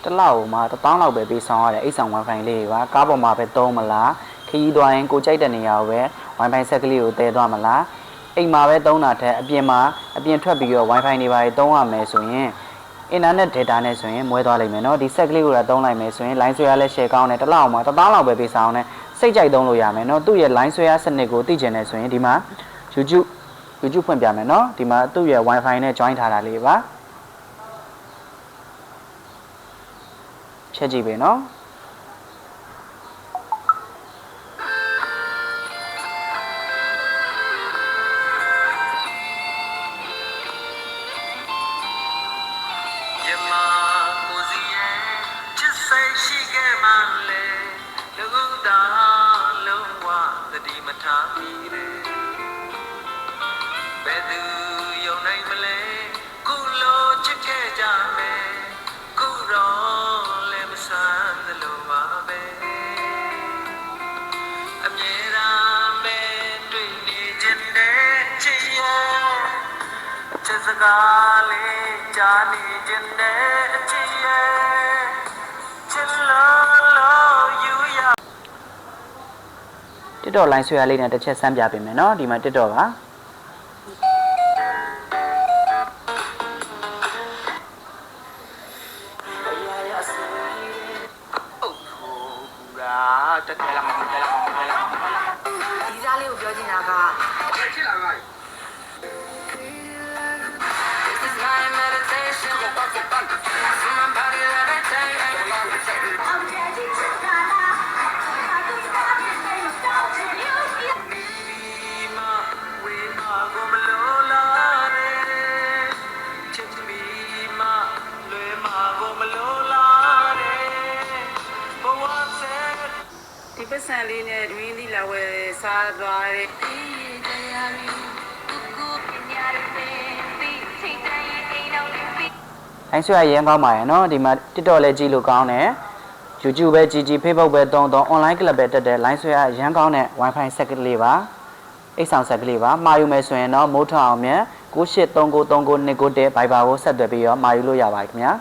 တလောက်မှာ1000လောက်ပဲပေးဆောင်ရတယ်အိတ်ဆောင် wifi လေးပါကားပေါ်မှာပဲသုံးမလားခရီးသွားရင်ကိုကြိုက်တဲ့နေရာကိုပဲ wifi ဆက်ကလေးကိုတည်သွားမလားအိမ်မှာပဲသုံးတာထက်အပြင်ထွက်ပြီးတော့ wifi တွေပါသုံးရမယ်ဆိုရင် internet data နဲ့ဆိုရင်မွဲသွားလိမ့်မယ်เนาะဒီ set ကလေးကိုတော့သုံးလိုက်မယ်ဆိုရင် line ဆွဲရလဲ share ကောင်းတယ်တစ်လောက်မှာ1000လောက်ပဲပေးဆောင်တယ်စိတ်ကြိုက်သုံးလို့ရမယ်เนาะသူ့ရဲ့ line ဆွဲရစနစ်ကိုသိကျင်တယ်ဆိုရင်ဒီမှာ YouTube ဖွင့်ပြမယ်เนาะဒီမှာသူ့ရဲ့ wifi နဲ့ join ထားတာလေးပါချက်ကြည့်ပဲเนาะTikTok line ဆွဲရလေးနဲ့တစ်ချက်စမ်းပြပေးမယ်เนาะဒီမှာ TikTok ပါဒီစားလေးကိုပြောချင်တာကချစ်လာပါဒီပတ်စံလေးနဲ့တွင်းသီးလာဝယ်စားသွားတဲ့လိုင်းဆွဲရရင်ကောင်းပါရဲ့เนาะဒီမှာ TikTok လည်းကြည့်လို့ကောင်းတယ် YouTube ပဲကြည့် Facebook ပဲသုံး online club ပဲတက်တယ် line ဆွဲရရန်ကောင်းတဲ့ wifi set ကလေးပါအိတ်ဆောင် set ကလေးပါမှာယူမယ်ဆိုရင်တော့မိုးထောင်အောင်မြတ်98393929 Viber ကိုဆက်သွယ်ပြီးတော့မှာယူလို့ရပါတယ်ခင်ဗျာ